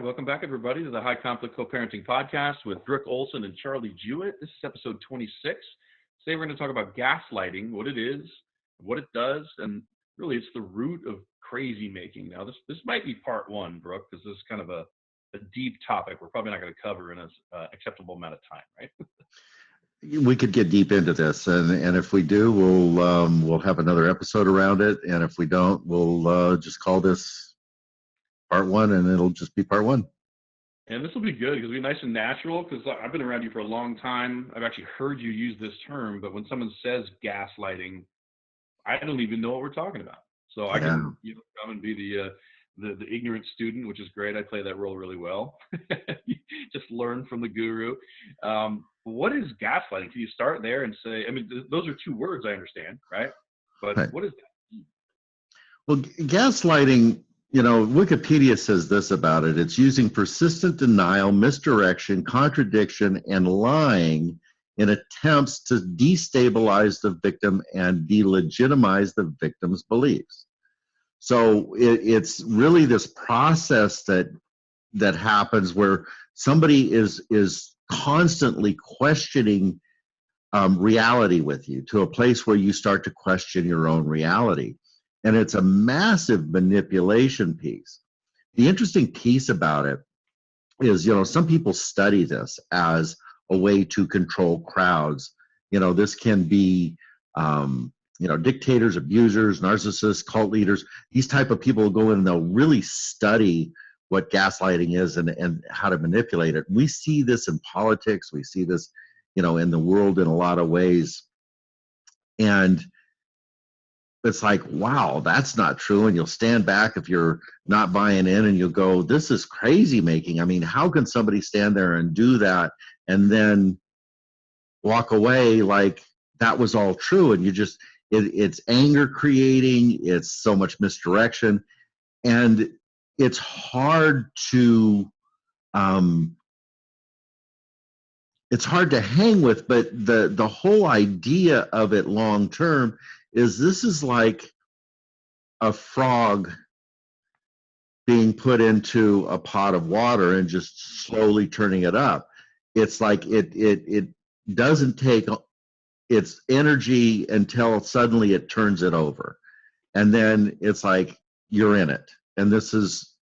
right, welcome back, everybody, to the High Conflict Co-Parenting Podcast with Brook Olson and Charlie Jewett. This is episode 26. Today we're going to talk about gaslighting, what it is, what it does, and really it's the root of crazy making. Now, this might be part one, Brook, because this is kind of a deep topic we're probably not going to cover in an acceptable amount of time, right? We could get deep into this, and if we do, we'll have another episode around it, and if we don't, we'll just call this part one, and it'll just be part one. And this will be good because it'll be nice and natural, because I've been around you for a long time. I've actually heard you use this term, but when someone says gaslighting, I don't even know what we're talking about. So I can come and be the ignorant student, which is great. I play that role really well. Just learn from the guru. What is gaslighting? Can you start there and say, I mean, those are two words I understand, right? But right. What is that? Well, gaslighting, Wikipedia says this about it. It's using persistent denial, misdirection, contradiction, and lying in attempts to destabilize the victim and delegitimize the victim's beliefs. So it's really this process that happens where somebody is constantly questioning reality with you to a place where you start to question your own reality. And it's a massive manipulation piece. The interesting piece about it is, some people study this as a way to control crowds. This can be, dictators, abusers, narcissists, cult leaders. These type of people go in and they'll really study what gaslighting is and how to manipulate it. We see this in politics. We see this, in the world in a lot of ways. And it's like, wow, that's not true. And you'll stand back if you're not buying in and you'll go, this is crazy making. I mean, how can somebody stand there and do that and then walk away like that was all true? And you just, it's anger creating, it's so much misdirection. And it's hard to hang with, but the whole idea of it long term is this is like a frog being put into a pot of water and just slowly turning it up. It's like it doesn't take its energy until suddenly it turns it over. And then it's like you're in it. And this is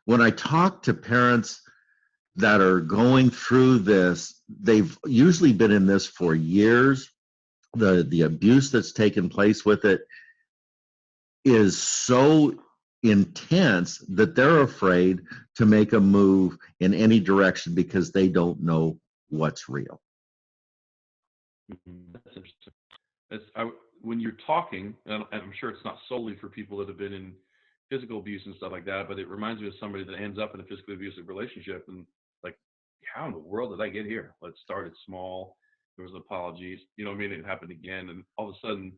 when I talk to parents that are going through this, they've usually been in this for years. The abuse that's taken place with it is so intense that they're afraid to make a move in any direction because they don't know what's real. That's interesting. When you're talking, and I'm sure it's not solely for people that have been in physical abuse and stuff like that, but it reminds me of somebody that ends up in a physically abusive relationship and like, how in the world did I get here? Let's start it small. There was apologies, it happened again. And all of a sudden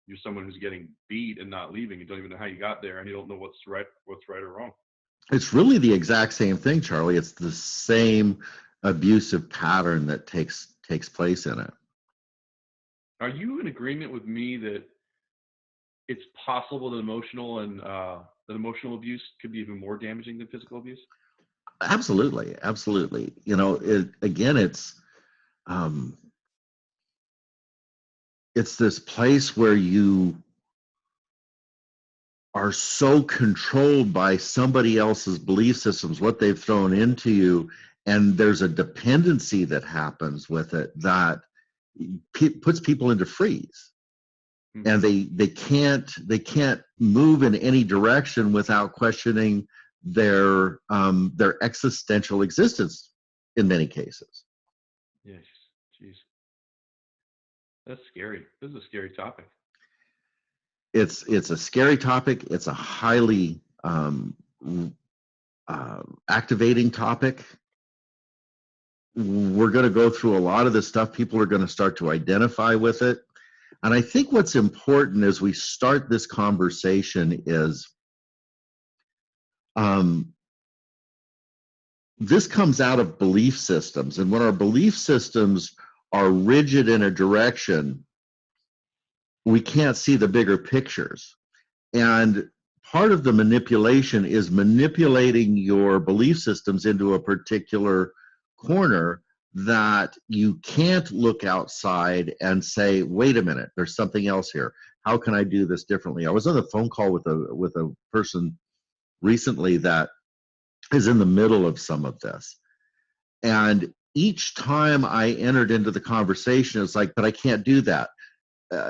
you're someone who's getting beat and not leaving. You don't even know how you got there and you don't know what's right or wrong. It's really the exact same thing, Charlie. It's the same abusive pattern that takes place in it. Are you in agreement with me that it's possible that emotional abuse could be even more damaging than physical abuse? Absolutely. It's this place where you are so controlled by somebody else's belief systems, what they've thrown into you, and there's a dependency that happens with it that puts people into freeze. Mm-hmm. And they can't move in any direction without questioning their existential existence in many cases. Yes, jeez. That's scary. This is a scary topic. It's a scary topic. It's a highly activating topic. We're going to go through a lot of this stuff. People are going to start to identify with it. And I think what's important as we start this conversation is this comes out of belief systems. And when our belief systems are rigid in a direction, we can't see the bigger pictures. And part of the manipulation is manipulating your belief systems into a particular corner that you can't look outside and say, wait a minute, there's something else here. How can I do this differently? I was on a phone call with a person recently that is in the middle of some of this. And each time I entered into the conversation, it's like, but I can't do that.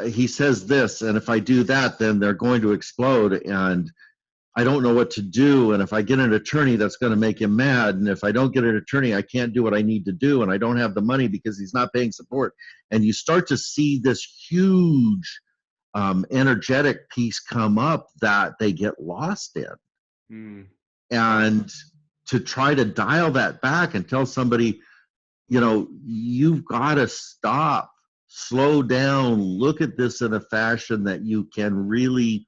He says this, and if I do that, then they're going to explode, and I don't know what to do. And if I get an attorney, that's going to make him mad. And if I don't get an attorney, I can't do what I need to do, and I don't have the money because he's not paying support. And you start to see this huge energetic piece come up that they get lost in. And to try to dial that back and tell somebody, you know, you've got to stop, slow down, look at this in a fashion that you can really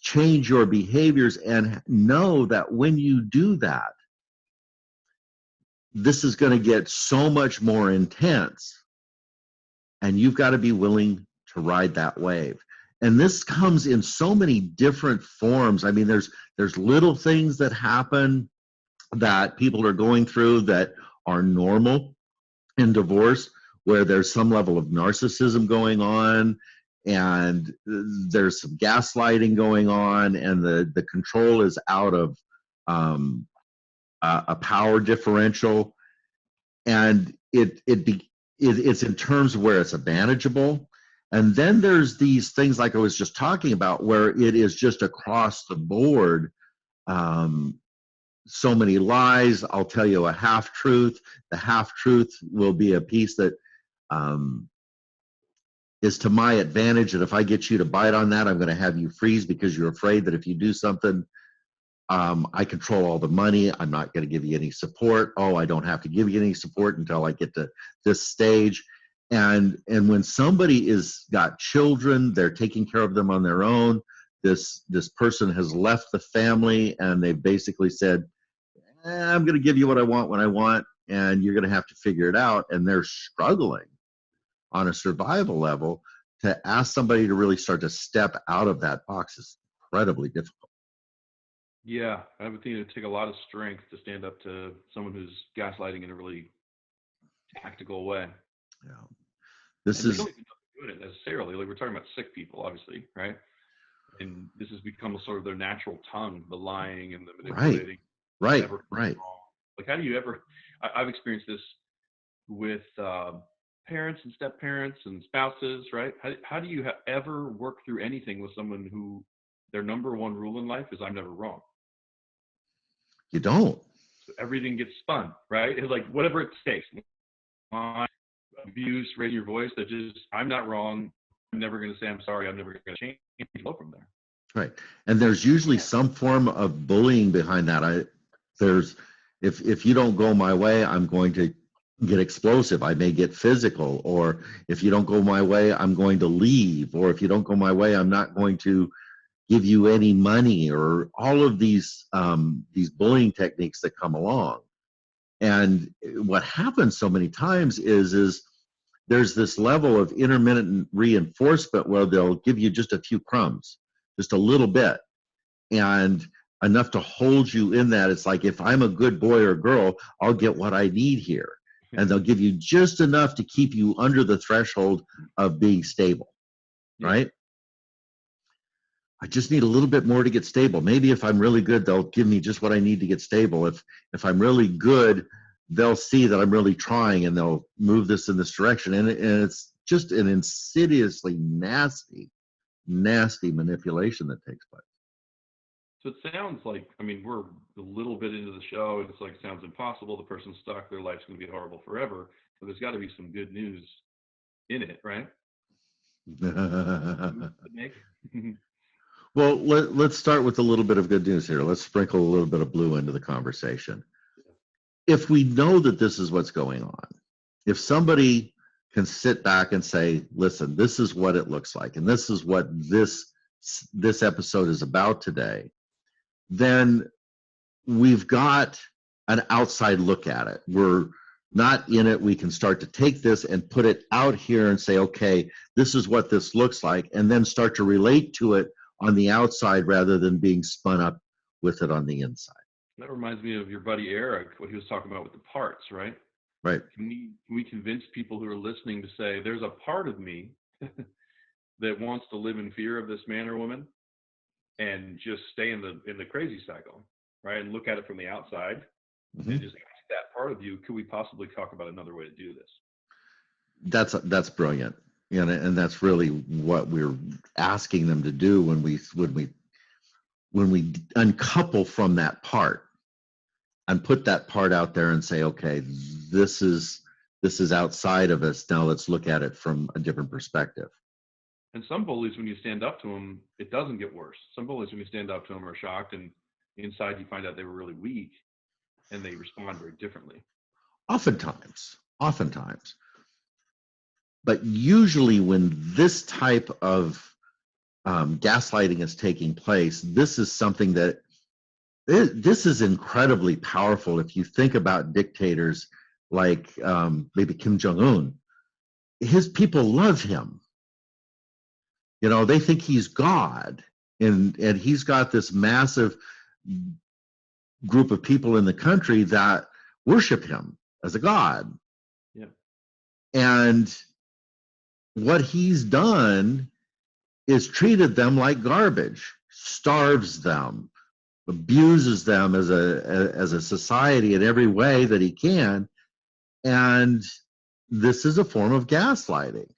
change your behaviors, and know that when you do that, this is going to get so much more intense, and you've got to be willing to ride that wave. And this comes in so many different forms. I mean, there's little things that happen that people are going through that are normal in divorce, where there's some level of narcissism going on, and there's some gaslighting going on, and the control is out of a power differential, and it's in terms of where it's manageable. And then there's these things like I was just talking about, where it is just across the board. So many lies. I'll tell you a half-truth. The half-truth will be a piece that is to my advantage, and if I get you to bite on that, I'm going to have you freeze because you're afraid that if you do something, I control all the money. I'm not going to give you any support. Oh, I don't have to give you any support until I get to this stage. And when somebody is got children, they're taking care of them on their own. This person has left the family, and they've basically said, I'm going to give you what I want when I want, and you're going to have to figure it out. And they're struggling on a survival level. To ask somebody to really start to step out of that box is incredibly difficult. Yeah, I would think it would take a lot of strength to stand up to someone who's gaslighting in a really tactical way. Yeah. This and is they don't even do it necessarily. Like, we're talking about sick people, obviously, right? And this has become sort of their natural tongue, the lying and the manipulating. Right. Like, how do you ever? I've experienced this with parents and step parents and spouses, right? How do you ever work through anything with someone who their number one rule in life is I'm never wrong? You don't. So everything gets spun, right? It's like whatever it takes. Abuse, raising your voice, that just, I'm not wrong. I'm never going to say I'm sorry. I'm never going to change. Go from there. Right. And there's usually some form of bullying behind that. If you don't go my way, I'm going to get explosive. I may get physical. Or if you don't go my way, I'm going to leave. Or if you don't go my way, I'm not going to give you any money. Or all of these bullying techniques that come along. And what happens so many times is there's this level of intermittent reinforcement where they'll give you just a few crumbs, just a little bit, and enough to hold you in that. It's like, if I'm a good boy or girl, I'll get what I need here. And they'll give you just enough to keep you under the threshold of being stable, right? I just need a little bit more to get stable. Maybe if I'm really good, they'll give me just what I need to get stable. If I'm really good, they'll see that I'm really trying, and they'll move this in this direction. And it's just an insidiously nasty manipulation that takes place. So it sounds like, I mean, we're a little bit into the show, and it's like, it sounds impossible. The person's stuck. Their life's going to be horrible forever. But there's got to be some good news in it, right? Well, let's start with a little bit of good news here. Let's sprinkle a little bit of blue into the conversation. If we know that this is what's going on, if somebody can sit back and say, listen, this is what it looks like, and this is what this episode is about today, then we've got an outside look at it. We're not in it. We can start to take this and put it out here and say, okay, this is what this looks like, and then start to relate to it on the outside rather than being spun up with it on the inside. That reminds me of your buddy Eric, what he was talking about with the parts, right? Right. Can we convince people who are listening to say, there's a part of me that wants to live in fear of this man or woman and just stay in the crazy cycle, right? And look at it from the outside and just ask that part of you, could we possibly talk about another way to do this? That's brilliant. And that's really what we're asking them to do when we uncouple from that part and put that part out there and say, okay, this is outside of us. Now let's look at it from a different perspective. And some bullies, when you stand up to them, it doesn't get worse. Some bullies, when you stand up to them, are shocked, and inside you find out they were really weak, and they respond very differently. Oftentimes. But usually when this type of gaslighting is taking place, this is something that this is incredibly powerful. If you think about dictators like maybe Kim Jong-un, his people love him. They think he's God, and he's got this massive group of people in the country that worship him as a god. Yeah. And what he's done is treated them like garbage, starves them, abuses them as a society in every way that he can. And this is a form of gaslighting.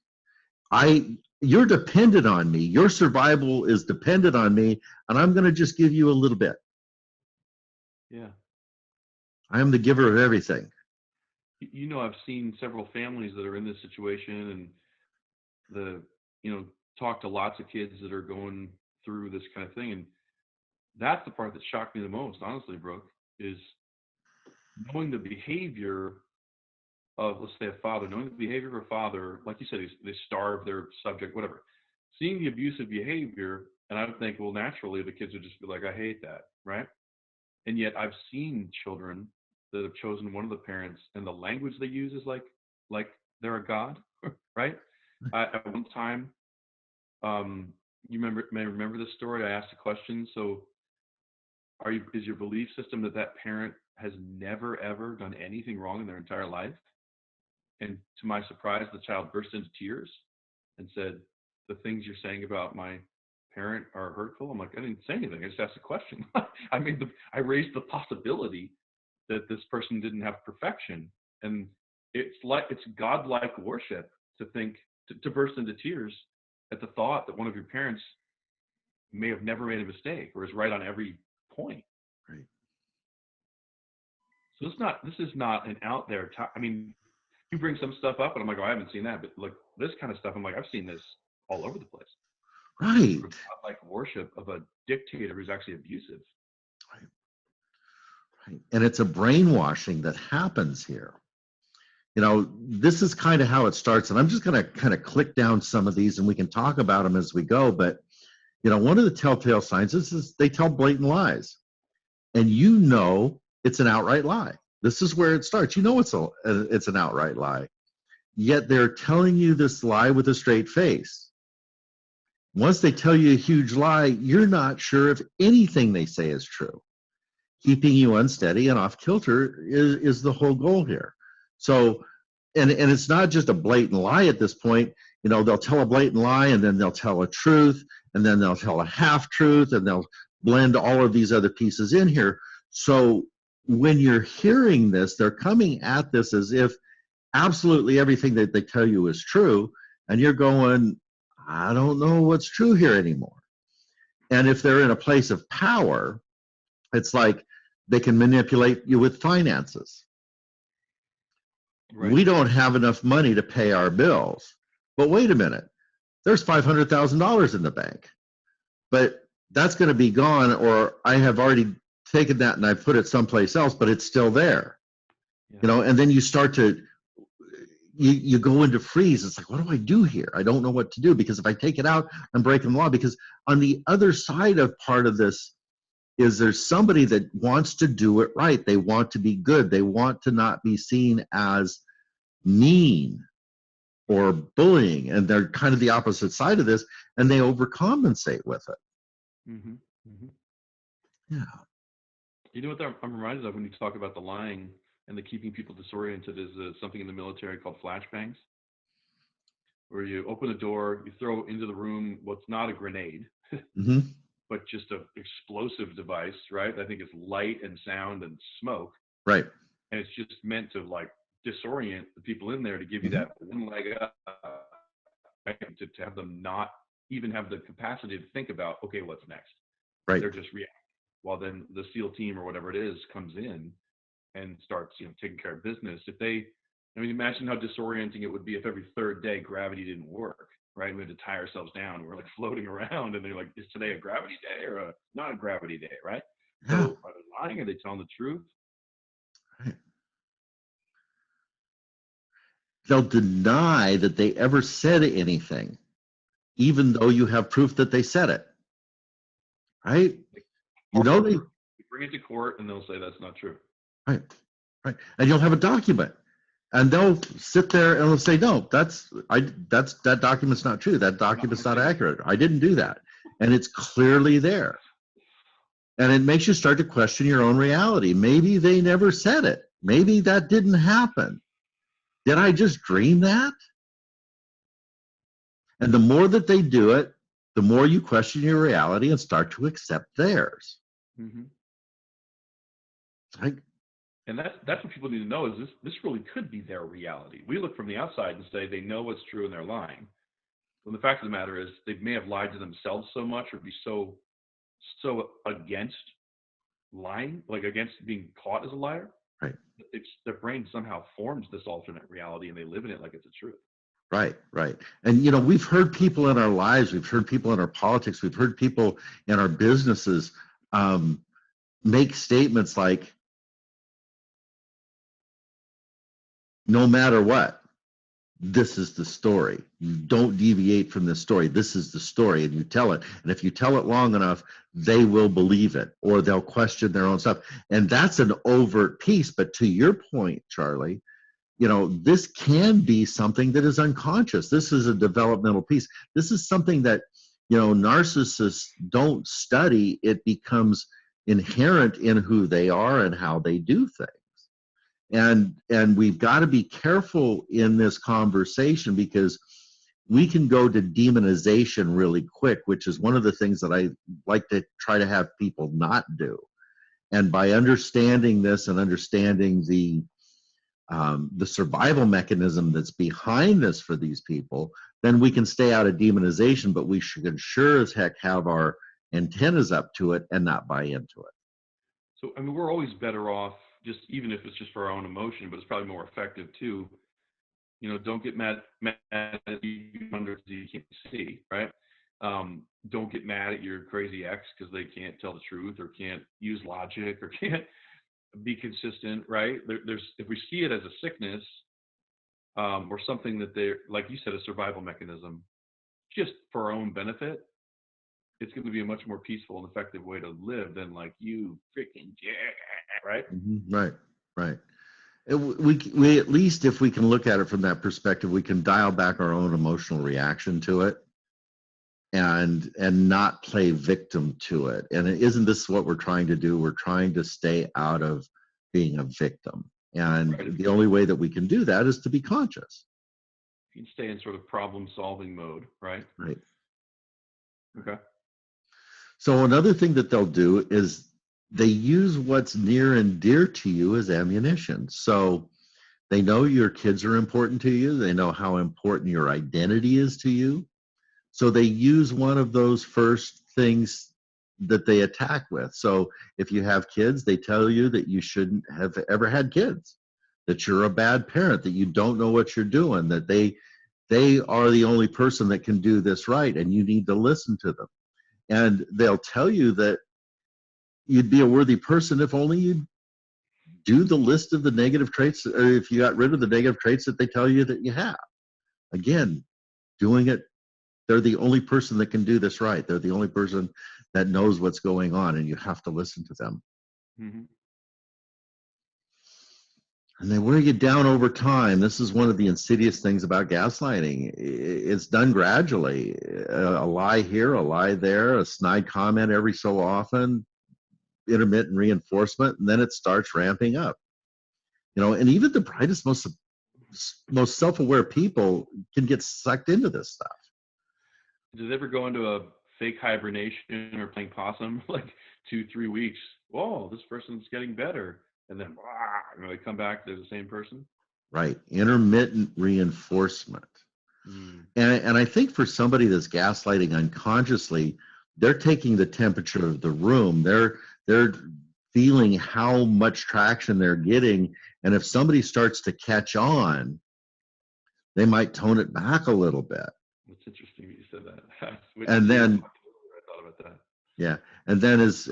You're dependent on me. Your survival is dependent on me, and I'm going to just give you a little bit. Yeah. I am the giver of everything. I've seen several families that are in this situation, and talk to lots of kids that are going through this kind of thing. And that's the part that shocked me the most, honestly, Brooke, is knowing the behavior of, let's say, a father, knowing the behavior of a father, like you said, they starve their subject, whatever. Seeing the abusive behavior, and I would think, well, naturally, the kids would just be like, I hate that, right? And yet I've seen children that have chosen one of the parents, and the language they use is like they're a god, right? At one time, you may remember this story. I asked a question. So, is your belief system that parent has never ever done anything wrong in their entire life? And to my surprise, the child burst into tears and said, "The things you're saying about my parent are hurtful." I'm like, I didn't say anything. I just asked a question. I raised the possibility that this person didn't have perfection, and it's godlike worship to think to burst into tears at the thought that one of your parents may have never made a mistake or is right on every point. Right. So this is not an out there. You bring some stuff up, and I'm like, oh, I haven't seen that. But like this kind of stuff, I'm like, I've seen this all over the place. Right. Like worship of a dictator who's actually abusive. Right. And it's a brainwashing that happens here. This is kind of how it starts. And I'm just going to kind of click down some of these, and we can talk about them as we go. But, one of the telltale signs is they tell blatant lies. And it's an outright lie. This is where it starts. It's an outright lie. Yet they're telling you this lie with a straight face. Once they tell you a huge lie, you're not sure if anything they say is true. Keeping you unsteady and off kilter is the whole goal here. So, and it's not just a blatant lie at this point. They'll tell a blatant lie, and then they'll tell a truth, and then they'll tell a half truth, and they'll blend all of these other pieces in here. So when you're hearing this, they're coming at this as if absolutely everything that they tell you is true, and you're going, I don't know what's true here anymore. And if they're in a place of power, it's like they can manipulate you with finances. Right. We don't have enough money to pay our bills. But wait a minute, there's $500,000 in the bank. But that's going to be gone, or I have already taken that and I put it someplace else, but it's still there. Yeah. And then you start to, you go into freeze. It's like, what do I do here? I don't know what to do, because if I take it out, I'm breaking the law. Because on the other side of part of this is there's somebody that wants to do it right. They want to be good. They want to not be seen as mean or bullying. And they're kind of the opposite side of this, and they overcompensate with it. Hmm. Hmm. Yeah. You know what I'm reminded of when you talk about the lying and the keeping people disoriented is something in the military called flashbangs, where you open a door, you throw into the room what's not a grenade, Hmm. but just an explosive device, right? I think it's light and sound and smoke, Right. and it's just meant to like disorient the people in there to give you Hmm. that one leg up, right? To have them not even have the capacity to think about, okay, what's next? Right. They're just react. While then the SEAL team or whatever it is comes in and starts, taking care of business. If they, I mean, imagine how disorienting it would be if every third day gravity didn't work, right? We had to tie ourselves down. We're like floating around, and they're like, "Is today a gravity day or a not a gravity day?" Right? Yeah. So are they lying? Are they telling the truth? Right. They'll deny that they ever said anything, even though you have proof that they said it. Right? Like You know partial they. proof. You bring it to court, and they'll say that's not true. Right. Right. And you'll have a document. And they'll sit there and they'll say, no, that document's not true. That Not my document's not signature. accurate. I didn't do that. And it's clearly there. And it makes you start to question your own reality. Maybe they never said it. Maybe that didn't happen. Did I just dream that? And the more that they do it, the more you question your reality and start to accept theirs. Hmm. Like, And that's what people need to know is this really could be their reality. We look from the outside and say they know what's true and they're lying. When the fact of the matter is they may have lied to themselves so much or be so against lying, like against being caught as a liar. right, It's their brain somehow forms this alternate reality and they live in it like it's a truth. right, right. And, we've heard people in our lives, we've heard people in our politics, we've heard people in our businesses um, make statements like, no matter what, this is the story. You don't deviate from this story. This is the story, and you tell it. And if you tell it long enough, they will believe it, or they'll question their own stuff. And that's an overt piece. But to your point, Charlie, this can be something that is unconscious. This is a developmental piece. This is something that, narcissists don't study. It becomes inherent in who they are and how they do things. And we've got to be careful in this conversation because we can go to demonization really quick, which is one of the things that I like to try to have people not do. And by understanding this and understanding the survival mechanism that's behind this for these people, then we can stay out of demonization, but we should sure as heck have our antennas up to it and not buy into it. So I mean we're always better off just even if it's just for our own emotion, but it's probably more effective too. Don't get mad at you under you can't see, right? Don't get mad at your crazy ex because they can't tell the truth or can't use logic or can't be consistent, right? There's if we see it as a sickness or something that they're like you said, a survival mechanism, just for our own benefit, it's going to be a much more peaceful and effective way to live than like you freaking right? Right, right. We at least, if we can look at it from that perspective, we can dial back our own emotional reaction to it and not play victim to it. And isn't this what we're trying to do? We're trying to stay out of being a victim. And Right. the only way that we can do that is to be conscious. You can stay in sort of problem solving mode, right? Right. Okay. So another thing that they'll do is they use what's near and dear to you as ammunition. So they know your kids are important to you. They know how important your identity is to you. So they use one of those first things that they attack with. So if you have kids, they tell you that you shouldn't have ever had kids, that you're a bad parent, that you don't know what you're doing, that they are the only person that can do this right, and you need to listen to them. And they'll tell you that you'd be a worthy person if only you do the list of the negative traits, or if you got rid of the negative traits that they tell you that you have. Again, doing it, they're the only person that can do this right. They're the only person that knows what's going on, and you have to listen to them. Hmm. And they wear you down over time. This is one of the insidious things about gaslighting. It's done gradually. A lie here, a lie there, a snide comment every so often, intermittent reinforcement, and then it starts ramping up. And even the brightest, most self-aware people can get sucked into this stuff. Did they ever go into a fake hibernation or playing possum like 2-3 weeks? Whoa, this person's getting better. And then they come back, they're the same person. Right. Intermittent reinforcement. And I think for somebody that's gaslighting unconsciously, they're taking the temperature of the room. They're feeling how much traction they're getting. And if somebody starts to catch on, they might tone it back a little bit. That's interesting you said that. And then I thought about that. Yeah. And then as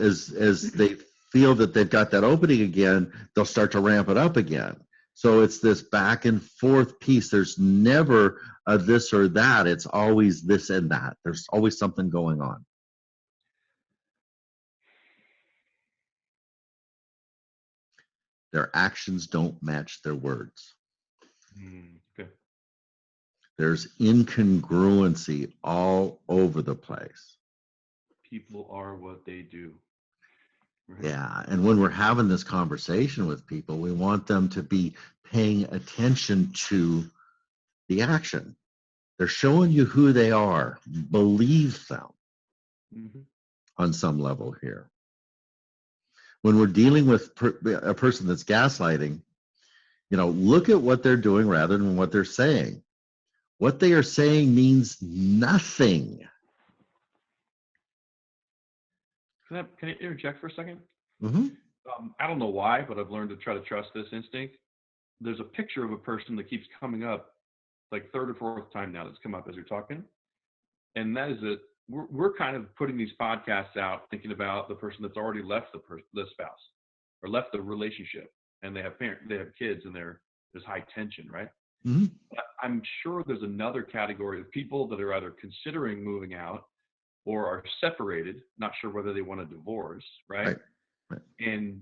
they feel that they've got that opening again, they'll start to ramp it up again. So it's this back and forth piece. There's never a this or that. It's always this and that. There's always something going on. Their actions don't match their words. Okay. There's incongruency all over the place. People are what they do. Right. Yeah, and when we're having this conversation with people, we want them to be paying attention to the action. They're showing you who they are. Believe them on some level here. When we're dealing with a person that's gaslighting, look at what they're doing rather than what they're saying. What they are saying means nothing. Can I interject for a second? Mm-hmm. I don't know why, but I've learned to try to trust this instinct. There's a picture of a person that keeps coming up, like third or fourth time now that's come up as you're talking. And that is that we're kind of putting these podcasts out thinking about the person that's already left the spouse or left the relationship, and they have kids, and there's high tension, right? Mm-hmm. But I'm sure there's another category of people that are either considering moving out or are separated, not sure whether they want a divorce, right? Right. And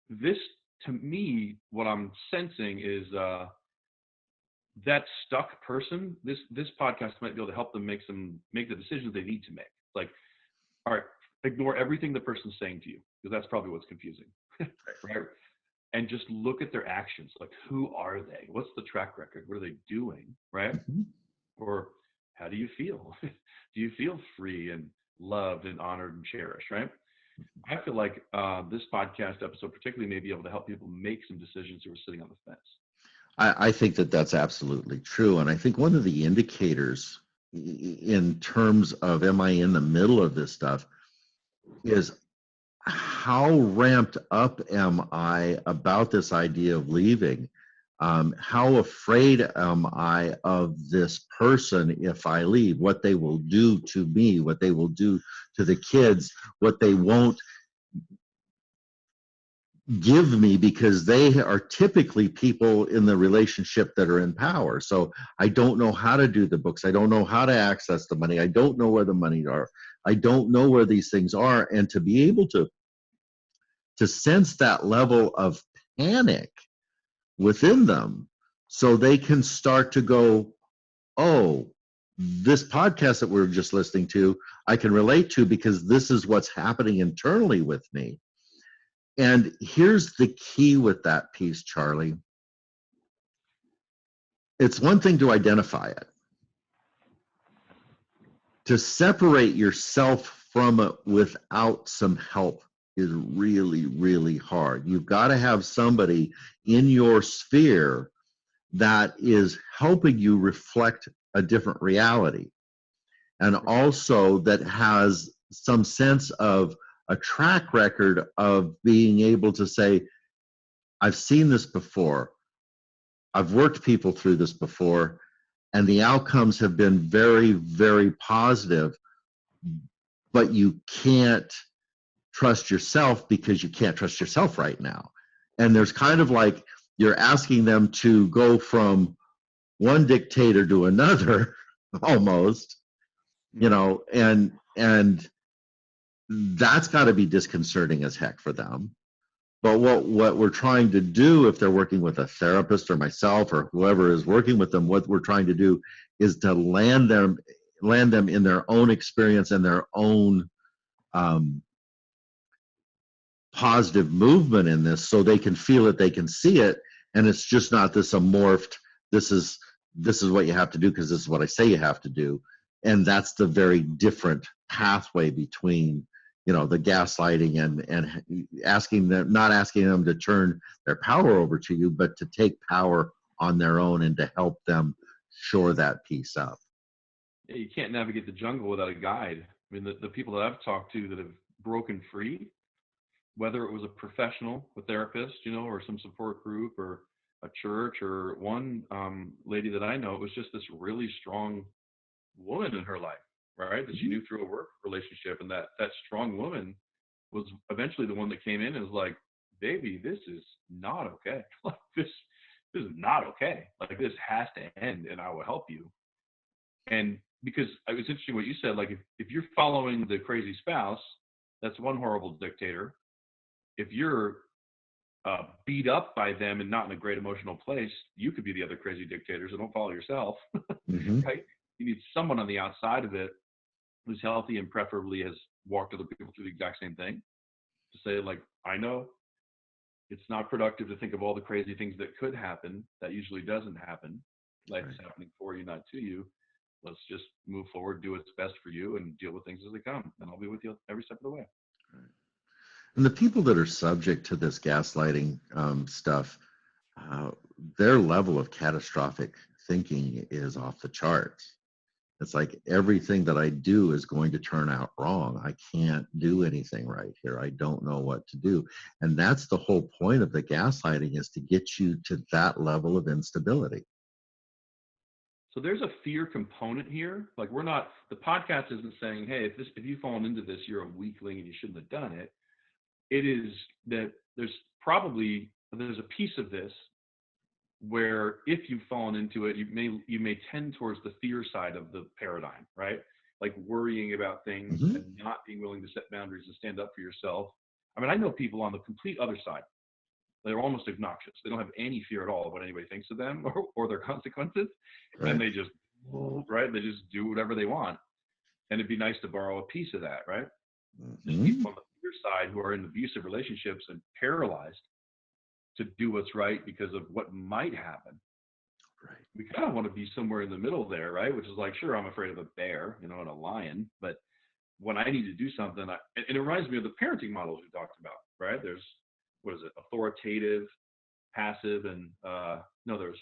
this, to me, what I'm sensing is that stuck person. This podcast might be able to help them make the decisions they need to make. Like, all right, ignore everything the person's saying to you, because that's probably what's confusing, right? And just look at their actions. Like, who are they? What's the track record? What are they doing, right? Mm-hmm. Or how do you feel? Do you feel free and loved and honored and cherished, right? I feel like this podcast episode particularly may be able to help people make some decisions who are sitting on the fence. I think that that's absolutely true. And I think one of the indicators in terms of am I in the middle of this stuff is how ramped up am I about this idea of leaving? How afraid am I of this person if I leave? What they will do to me, what they will do to the kids, what they won't give me, because they are typically people in the relationship that are in power. So I don't know how to do the books. I don't know how to access the money. I don't know where the money are. I don't know where these things are. And to be able to sense that level of panic within them, so they can start to go, oh, this podcast that we're just listening to, I can relate to, because this is what's happening internally with me. And here's the key with that piece, Charlie. It's one thing to identify it. To separate yourself from it without some help is really, really hard. You've got to have somebody in your sphere that is helping you reflect a different reality, and also that has some sense of a track record of being able to say, I've seen this before. I've worked people through this before, and the outcomes have been very, very positive, but you can't trust yourself because you can't trust yourself right now. And there's kind of like you're asking them to go from one dictator to another almost, and that's got to be disconcerting as heck for them. But what we're trying to do, if they're working with a therapist or myself or whoever is working with them, what we're trying to do is to land them in their own experience and their own um, positive movement in this, so they can feel it, they can see it, and it's just not this amorphed, this is what you have to do because this is what I say you have to do. And that's the very different pathway between, the gaslighting and asking them, not asking them to turn their power over to you, but to take power on their own and to help them shore that piece up. Yeah, you can't navigate the jungle without a guide. I mean, the people that I've talked to that have broken free, whether it was a professional, a therapist, or some support group or a church, or one lady that I know, it was just this really strong woman in her life, right? That she knew through a work relationship. And that strong woman was eventually the one that came in and was like, baby, this is not okay. Like this is not okay. Like this has to end and I will help you. And because it was interesting what you said, like if you're following the crazy spouse, that's one horrible dictator. If you're beat up by them and not in a great emotional place, you could be the other crazy dictator. So don't follow yourself, Mm-hmm. right? You need someone on the outside of it who's healthy and preferably has walked other people through the exact same thing to say, like, I know it's not productive to think of all the crazy things that could happen. That usually doesn't happen. Life is happening for you, not to you. Let's just move forward, do what's best for you, and deal with things as they come. And I'll be with you every step of the way. And the people that are subject to this gaslighting stuff, uh, their level of catastrophic thinking is off the charts. It's like everything that I do is going to turn out wrong. I can't do anything right here. I don't know what to do. And that's the whole point of the gaslighting, is to get you to that level of instability. So there's a fear component here. Like the podcast isn't saying, hey, if you've fallen into this, you're a weakling and you shouldn't have done it. It is that there's a piece of this where if you've fallen into it, you may tend towards the fear side of the paradigm, right? Like worrying about things Mm-hmm. and not being willing to set boundaries and stand up for yourself. I mean, I know people on the complete other side. They're almost obnoxious. They don't have any fear at all of what anybody thinks of them or their consequences. Right. And they just, right? They just do whatever they want. And it'd be nice to borrow a piece of that, right? There's Mm-hmm. people on the fear side who are in abusive relationships and paralyzed to do what's right because of what might happen. Right. We kind of want to be somewhere in the middle there, right? Which is like, sure, I'm afraid of a bear, and a lion, but when I need to do something, and it reminds me of the parenting models we talked about, right? There's, what is it, authoritative, passive, and there's,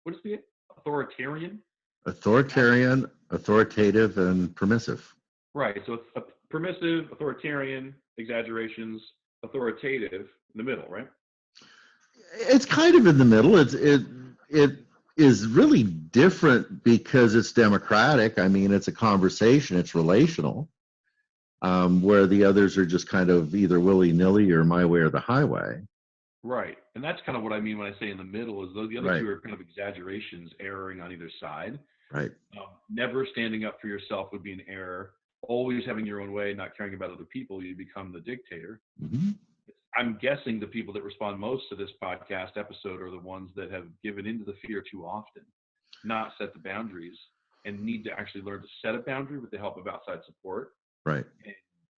what is the authoritarian? Authoritarian, authoritative, and permissive. Right. So it's a permissive, authoritarian, exaggerations, authoritative in the middle, right? It's kind of in the middle. It is really different because it's democratic. I mean, it's a conversation. It's relational. Where the others are just kind of either willy-nilly or my way or the highway. Right. And that's kind of what I mean when I say in the middle, is those the other Right. two are kind of exaggerations, erring on either side. Right. Never standing up for yourself would be an error. Always having your own way, not caring about other people, you become the dictator. Mm-hmm. I'm guessing the people that respond most to this podcast episode are the ones that have given into the fear too often, not set the boundaries, and need to actually learn to set a boundary with the help of outside support. Right.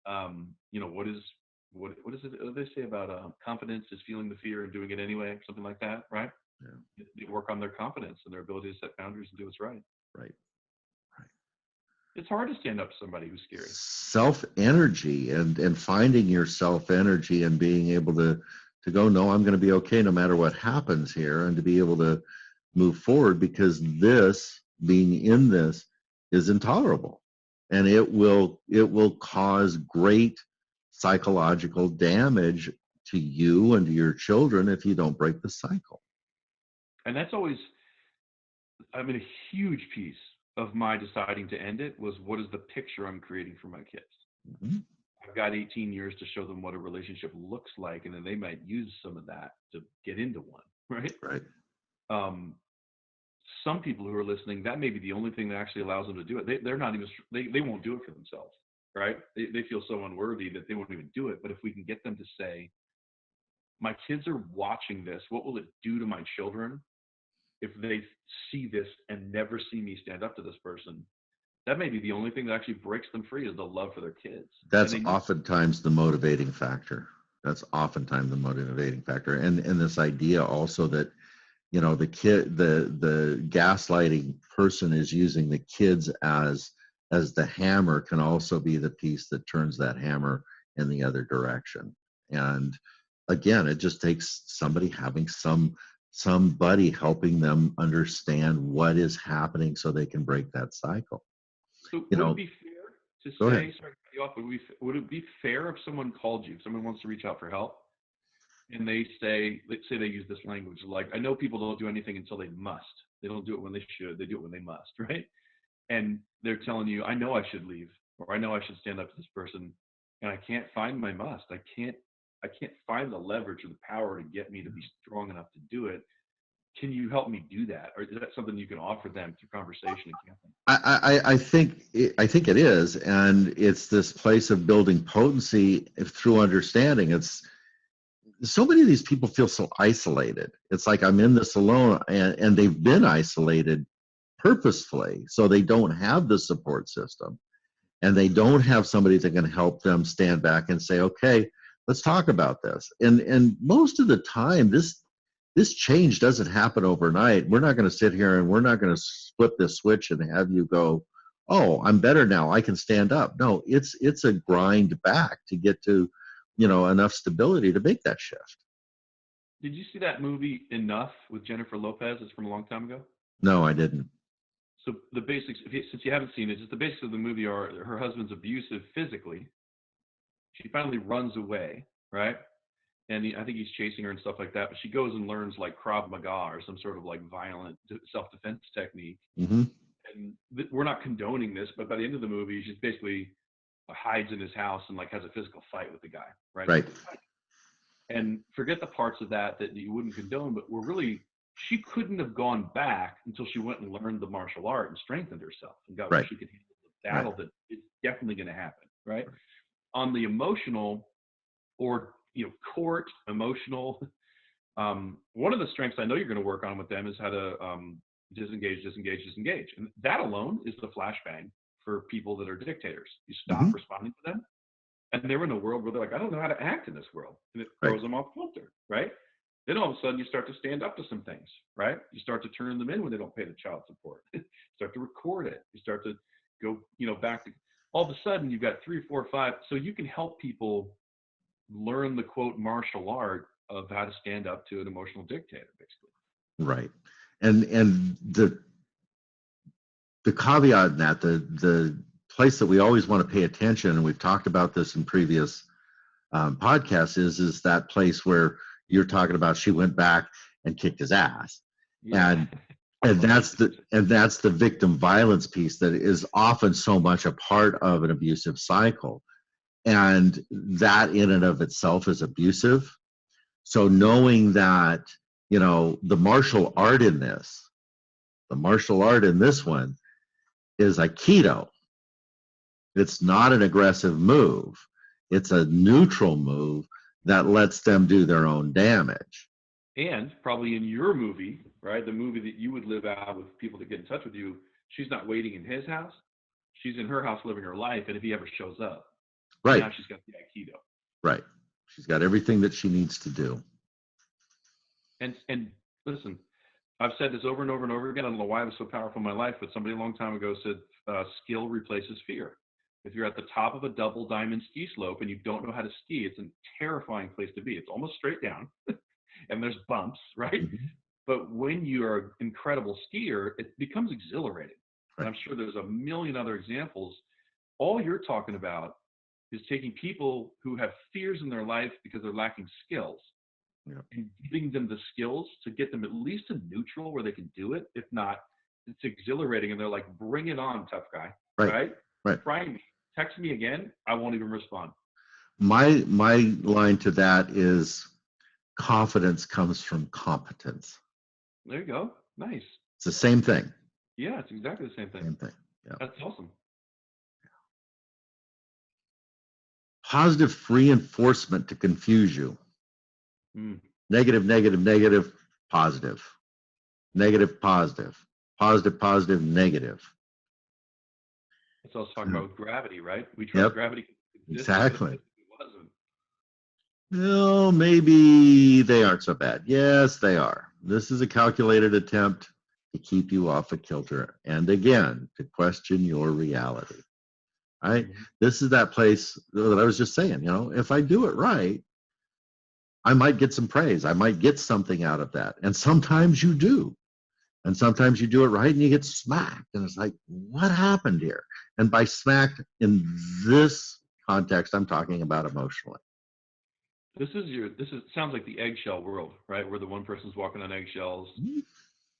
And, what is it they say about confidence is feeling the fear and doing it anyway, something like that, right? Yeah. They work on their confidence and their ability to set boundaries and do what's right. Right. Right. It's hard to stand up to somebody who's scary. Self-energy and finding your self-energy and being able to go, no, I'm going to be okay no matter what happens here, and to be able to move forward, because being in this is intolerable, and it will cause great psychological damage to you and to your children if you don't break the cycle. And that's always, I mean, a huge piece of my deciding to end it was, what is the picture I'm creating for my kids? Mm-hmm. I've got 18 years to show them what a relationship looks like, and then they might use some of that to get into one, right? Right. Some people who are listening, that may be the only thing that actually allows them to do it. They're not even, they won't do it for themselves, right? They feel so unworthy that they won't even do it. But if we can get them to say, my kids are watching this. What will it do to my children if they see this and never see me stand up to this person? That may be the only thing that actually breaks them free is the love for their kids. That's oftentimes the motivating factor. That's oftentimes the motivating factor. And this idea also that, the gaslighting person is using the kids as the hammer can also be the piece that turns that hammer in the other direction. And again, it just takes somebody having somebody helping them understand what is happening so they can break that cycle. So would it be fair to say, sorry to cut you off, would it be fair if someone called you, if someone wants to reach out for help, and they say, let's say they use this language, like, I know people don't do anything until they must. They don't do it when they should. They do it when they must, right? And they're telling you, I know I should leave, or I know I should stand up to this person, and I can't find my must. I can't find the leverage or the power to get me to be strong enough to do it. Can you help me do that? Or is that something you can offer them through conversation and counseling? I think it is, and it's this place of building potency through understanding. It's so many of these people feel so isolated. It's like I'm in this alone, and they've been isolated purposefully, so they don't have the support system, and they don't have somebody that can help them stand back and say, okay, let's talk about this. And most of the time, this change doesn't happen overnight. We're not going to sit here and we're not going to flip this switch and have you go, oh, I'm better now, I can stand up. No, it's a grind back to get to, enough stability to make that shift. Did you see that movie Enough with Jennifer Lopez? It's from a long time ago. No, I didn't. So the basics, since you haven't seen it, just the basics of the movie are her husband's abusive physically. She finally runs away, right? And I think he's chasing her and stuff like that. But she goes and learns like Krav Maga or some sort of like violent self-defense technique. Mm-hmm. And we're not condoning this, but by the end of the movie, she's basically hides in his house and like has a physical fight with the guy, right? Right. And forget the parts of that you wouldn't condone, but she couldn't have gone back until she went and learned the martial art and strengthened herself and got where she could handle the battle that is definitely going to happen, right? On the emotional or court emotional, one of the strengths I know you're going to work on with them is how to disengage, and that alone is the flashbang for people that are dictators. You stop responding to them, and they're in a world where they're like, I don't know how to act in this world, and it throws them off kilter, right? Then all of a sudden you start to stand up to some things, right? You start to turn them in when they don't pay the child support. Start to record it. You start to go, back to. All of a sudden you've got 3, 4, 5. So you can help people learn the quote martial art of how to stand up to an emotional dictator, basically. Right, and the caveat in that, the place that we always want to pay attention, and we've talked about this in previous podcasts, is that place where you're talking about she went back and kicked his ass, and that's the victim violence piece that is often so much a part of an abusive cycle, and that in and of itself is abusive. So knowing that, the martial art in this one is Aikido. It's not an aggressive move. It's a neutral move that lets them do their own damage. And probably in your movie, right, the movie that you would live out with people that get in touch with you, she's not waiting in his house. She's in her house living her life, and if he ever shows up, now she's got the Aikido. Right. She's got everything that she needs to do. And listen, I've said this over and over and over again. I don't know why it was so powerful in my life, but somebody a long time ago said skill replaces fear. If you're at the top of a double diamond ski slope and you don't know how to ski, it's a terrifying place to be. It's almost straight down and there's bumps, right? Mm-hmm. But when you're an incredible skier, it becomes exhilarating. Right. And I'm sure there's a million other examples. All you're talking about is taking people who have fears in their life because they're lacking skills, and giving them the skills to get them at least to neutral where they can do it. If not, it's exhilarating, and they're like, bring it on, tough guy. Right. Try me. Text me again. I won't even respond. My line to that is confidence comes from competence. There you go. Nice. It's the same thing. Yeah, it's exactly the same thing. Same thing. Yeah. That's awesome. Positive reinforcement to confuse you. Mm. Negative, negative, negative, positive. Negative, positive. Positive, positive, negative. That's what I was talking about with gravity, right? We trust Yep, gravity to exist, but what if exactly. it wasn't? Well, maybe they aren't so bad. Yes, they are. This is a calculated attempt to keep you off a kilter. And again, to question your reality. Right? Mm-hmm. This is that place that I was just saying, if I do it right, I might get some praise. I might get something out of that. And sometimes you do. And sometimes you do it right and you get smacked. And it's like, what happened here? And by smacked in this context, I'm talking about emotionally. Sounds like the eggshell world, right? Where the one person's walking on eggshells,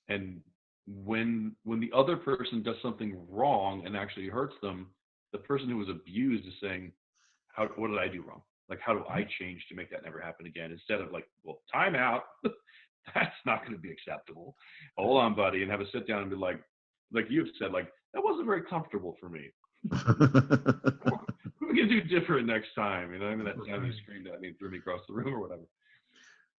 and when the other person does something wrong and actually hurts them, the person who was abused is saying, what did I do wrong? Like, how do I change to make that never happen again? Instead of like, well, time out. That's not going to be acceptable. Hold on, buddy, and have a sit down and be like you've said, like, that wasn't very comfortable for me. We can do different next time. I mean, that time you screamed at me and threw me across the room or whatever.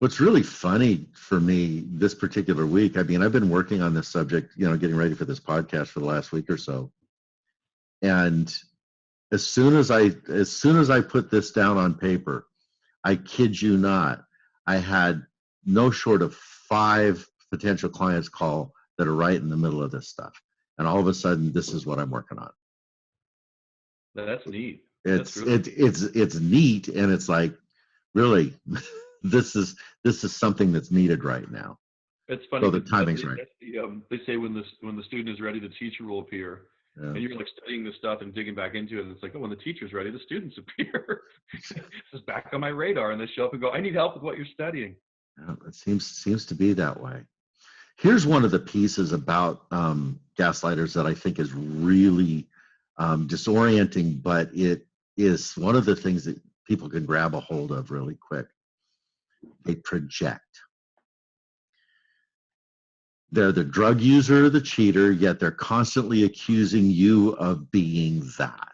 What's really funny for me this particular week, I mean, I've been working on this subject, getting ready for this podcast for the last week or so. And as soon as I put this down on paper, I kid you not, I had no short of 5 potential clients call that are right in the middle of this stuff. And all of a sudden, this is what I'm working on. That's neat. It's neat, and it's like, really, this is something that's needed right now. It's funny. So the timing's right. They say when the student is ready, the teacher will appear. Yeah. And you're like studying this stuff and digging back into it, and it's like, oh, when the teacher's ready, the students appear. This is back on my radar, and they show up and go, I need help with what you're studying. Yeah, it seems to be that way. Here's one of the pieces about gaslighters that I think is really disorienting, but it is one of the things that people can grab a hold of really quick. They project. They're the drug user, the cheater, yet they're constantly accusing you of being that.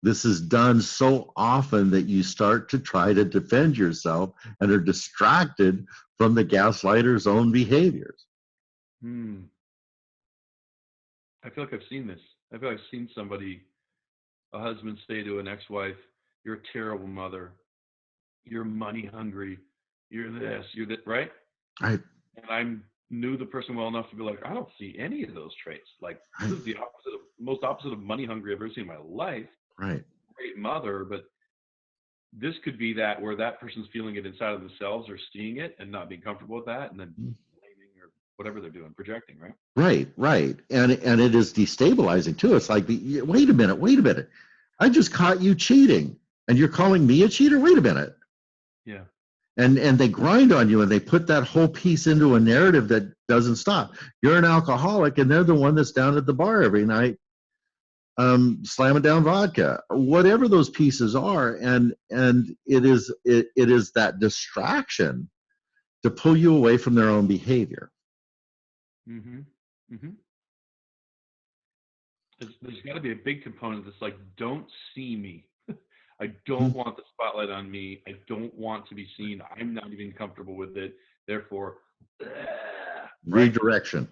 This is done so often that you start to try to defend yourself and are distracted from the gaslighter's own behaviors. I feel like I've seen this. I feel like I've seen a husband say to an ex-wife, you're a terrible mother. You're money hungry. You're this, you're that, right? Right. And I knew the person well enough to be like, I don't see any of those traits. Like, this is the most opposite of money hungry I've ever seen in my life. Right. Great mother, but this could be that where that person's feeling it inside of themselves or seeing it and not being comfortable with that, and then blaming or whatever they're doing, projecting, right? Right. And it is destabilizing too. It's like, wait a minute. I just caught you cheating and you're calling me a cheater? Wait a minute. Yeah. And they grind on you and they put that whole piece into a narrative that doesn't stop. You're an alcoholic and they're the one that's down at the bar every night slamming down vodka, whatever those pieces are. And it is that distraction to pull you away from their own behavior. Mm-hmm. Mm-hmm. There's got to be a big component that's like, don't see me. I don't want the spotlight on me. I don't want to be seen. I'm not even comfortable with it. Therefore, redirection.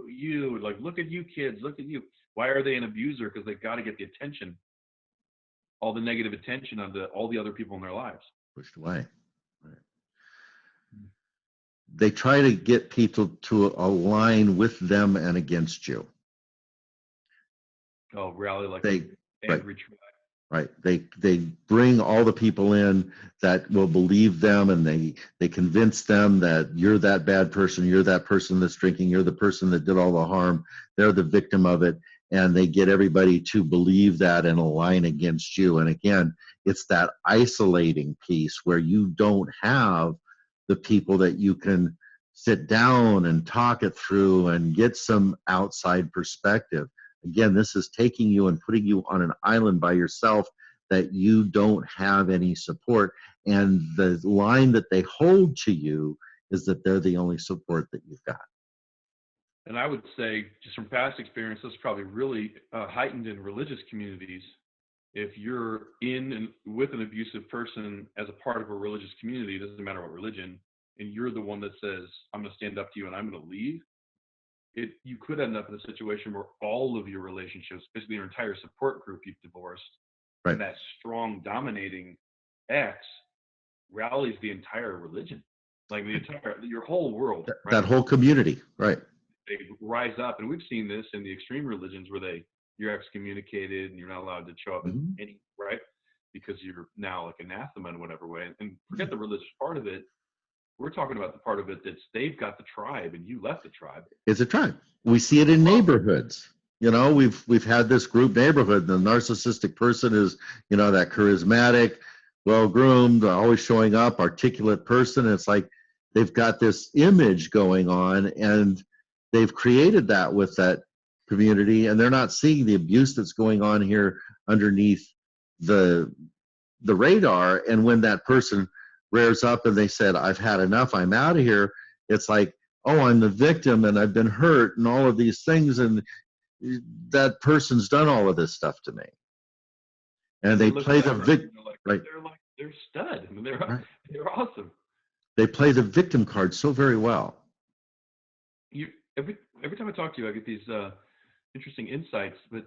You like, look at you kids. Look at you. Why are they an abuser? Because they've got to get the attention, all the negative attention on all the other people in their lives. Pushed away. Right. They try to get people to align with them and against you. Oh, rally like angry tribe. Right. They bring all the people in that will believe them, and they convince them that you're that bad person, you're that person that's drinking, you're the person that did all the harm, they're the victim of it, and they get everybody to believe that and align against you. And again, it's that isolating piece where you don't have the people that you can sit down and talk it through and get some outside perspective. Again, this is taking you and putting you on an island by yourself that you don't have any support. And the line that they hold to you is that they're the only support that you've got. And I would say, just from past experience, this is probably really heightened in religious communities If you're in and with an abusive person as a part of a religious community, it doesn't matter what religion, and you're the one that says, I'm going to stand up to you and I'm going to leave, you could end up in a situation where all of your relationships, basically your entire support group, you've divorced, Right. and that strong, dominating ex rallies the entire religion, like your whole world, That right? whole community, right? They rise up, and we've seen this in the extreme religions where you're excommunicated and you're not allowed to show up in Mhm. any, right, because you're now like anathema in whatever way. And forget the religious part of it. We're talking about the part of it that's they've got the tribe and you left the tribe. It's a tribe. We see it in Oh, neighborhoods. You know, we've had this group neighborhood. The narcissistic person is, you know, that charismatic, well groomed, always showing up, articulate person. It's like they've got this image going on, and they've created that with that community, and they're not seeing the abuse that's going on here underneath the radar. And when that person rears up and they said, I've had enough, I'm out of here, it's like, oh, I'm the victim and I've been hurt and all of these things, and that person's done all of this stuff to me. And and they they look at play that the person and right, they're stud. I mean, right. they're awesome. They play the victim card so very well. You every time I talk to you, I get these interesting insights. But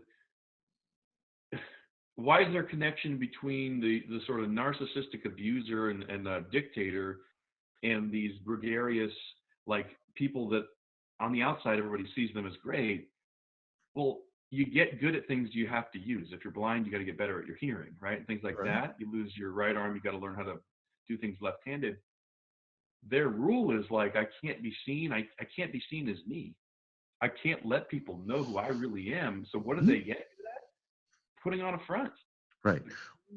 why is there a connection between the sort of narcissistic abuser and dictator and these gregarious, like, people that on the outside everybody sees them as great? Well, you get good at things you have to use. If you're blind, you got to get better at your hearing, right? And things like Right. that. You lose your right arm, you got to learn how to do things left-handed. Their rule is like, I can't be seen. I can't be seen as me. I can't let people know who I really am. So what do they get? Putting on a front. Right.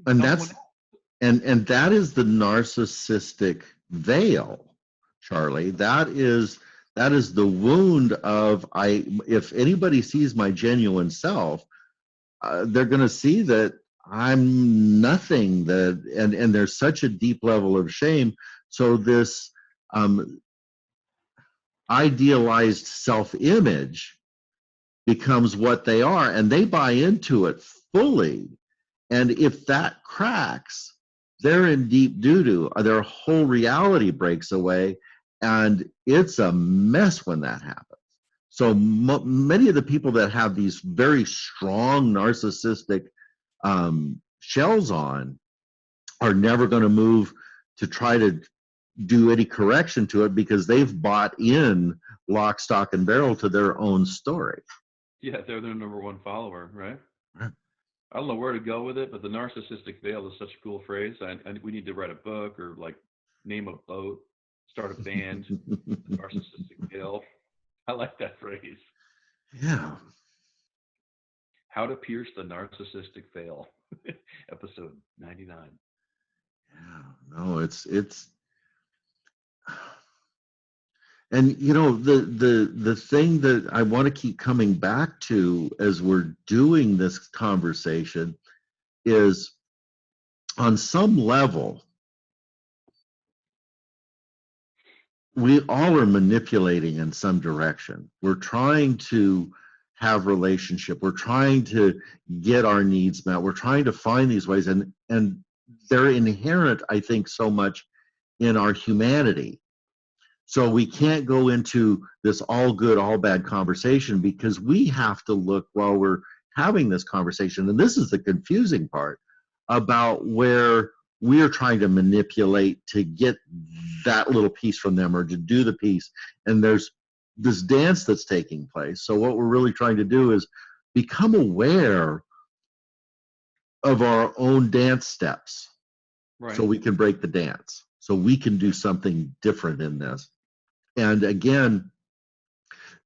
And Someone that's else. that is the narcissistic veil, Charlie. That is the wound of, if anybody sees my genuine self, they're going to see that I'm nothing, and there's such a deep level of shame. So this um, idealized self-image becomes what they are, and they buy into it fully. And if that cracks, they're in deep doo-doo. Their whole reality breaks away, and it's a mess when that happens. So many of the people that have these very strong narcissistic shells on are never going to move to try to do any correction to it, because they've bought in lock, stock, and barrel to their own story. Yeah, they're their number one follower, right? Right. I don't know where to go with it, but the narcissistic veil is such a cool phrase. We need to write a book or like name a boat, start a band, the narcissistic veil. I like that phrase. Yeah. How to pierce the narcissistic veil, episode 99. Yeah. No, it's and you know, the thing that I want to keep coming back to as we're doing this conversation is, on some level, we all are manipulating in some direction. We're trying to have relationship. We're trying to get our needs met. We're trying to find these ways, and they're inherent, I think, so much in our humanity. So we can't go into this all good, all bad conversation, because we have to look while we're having this conversation. And this is the confusing part about where we're trying to manipulate to get that little piece from them or to do the piece. And there's this dance that's taking place. So what we're really trying to do is become aware of our own dance steps, Right. so we can break the dance, so we can do something different in this. And again,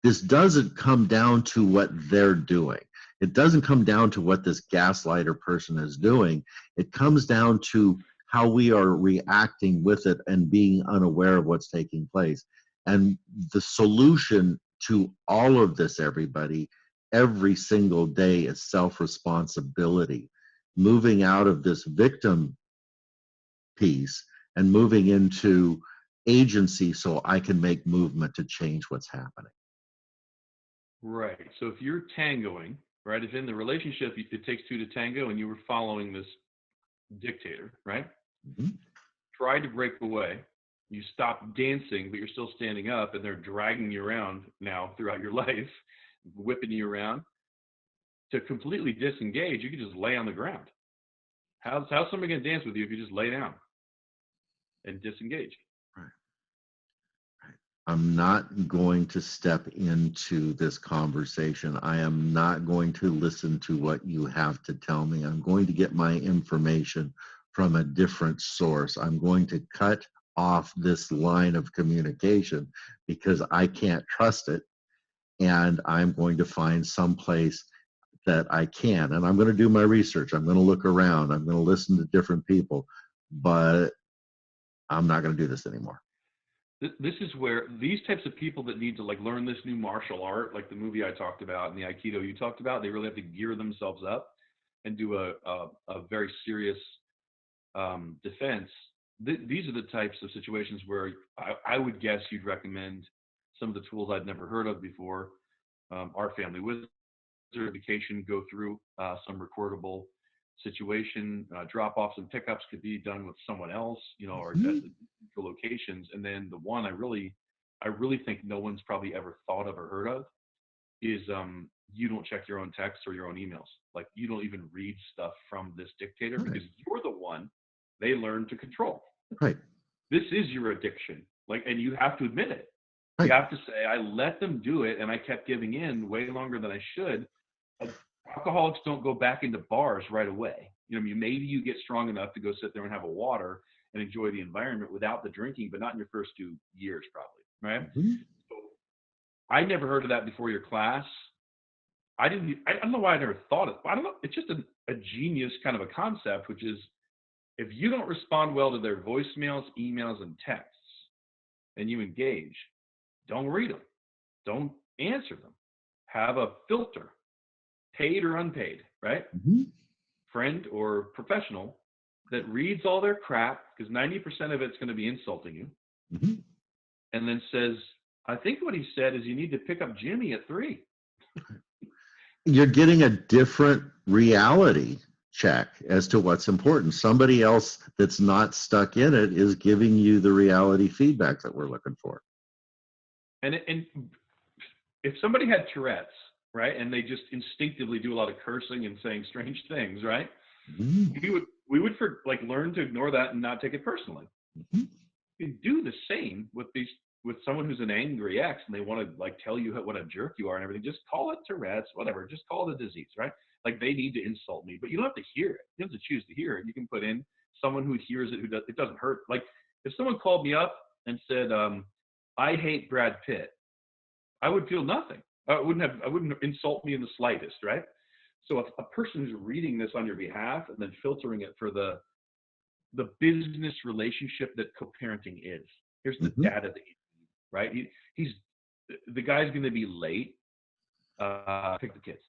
this doesn't come down to what they're doing. It doesn't come down to what this gaslighter person is doing. It comes down to how we are reacting with it and being unaware of what's taking place. And the solution to all of this, everybody, every single day, is self-responsibility. Moving out of this victim piece and moving into agency, so I can make movement to change what's happening. Right. So if you're tangoing right? If in the relationship it takes two to tango and you were following this dictator, right? Mhm. Try to break away. You stop dancing, but you're still standing up, and they're dragging you around now throughout your life, whipping you around. To completely disengage, you can just lay on the ground. How's somebody gonna dance with you if you just lay down and disengage? Right. I'm not going to step into this conversation. I am not going to listen to what you have to tell me. I'm going to get my information from a different source. I'm going to cut off this line of communication because I can't trust it. And I'm going to find some place that I can. And I'm going to do my research. I'm going to look around. I'm going to listen to different people. But I'm not going to do this anymore. This is where these types of people that need to like learn this new martial art, like the movie I talked about and the Aikido you talked about, they really have to gear themselves up and do a very serious defense. These are the types of situations where I would guess you'd recommend some of the tools I'd never heard of before. Our family wizard education, go through some recordable situation, drop-offs and pickups could be done with someone else, or at Mhm. the locations. And then the one I really think no one's probably ever thought of or heard of is you don't check your own texts or your own emails. Like you don't even read stuff from this dictator Right. because you're the one they learn to control. Right. This is your addiction. Like, and you have to admit it. You Right. have to say, I let them do it and I kept giving in way longer than I should. Alcoholics don't go back into bars right away. Maybe you get strong enough to go sit there and have a water and enjoy the environment without the drinking, but not in your first 2 years, probably, right? Mhm. So I never heard of that before your class. I don't know why I never thought it. I don't know. It's just a genius kind of a concept, which is if you don't respond well to their voicemails, emails, and texts, and you engage, don't read them. Don't answer them. Have a filter, paid or unpaid, right? Mhm. Friend or professional that reads all their crap because 90% of it's going to be insulting you, Mhm. and then says, I think what he said is you need to pick up Jimmy at 3. You're getting a different reality check as to what's important. Somebody else that's not stuck in it is giving you the reality feedback that we're looking for. And if somebody had Tourette's, right, and they just instinctively do a lot of cursing and saying strange things, right, Mhm. we would learn to ignore that and not take it personally. Mhm. You do the same with someone who's an angry ex and they want to like tell you what a jerk you are and everything. Just call it Tourette's, whatever. Just call it a disease, right? Like they need to insult me, but you don't have to hear it. You don't have to choose to hear it. You can put in someone who hears it, it doesn't hurt. Like if someone called me up and said, I hate Brad Pitt, I would feel nothing. I wouldn't insult me in the slightest, right? So if a person who's reading this on your behalf and then filtering it for the business relationship that co-parenting is. Here's the Mhm. data that you need, right? He's the guy's going to be late. Pick the kids.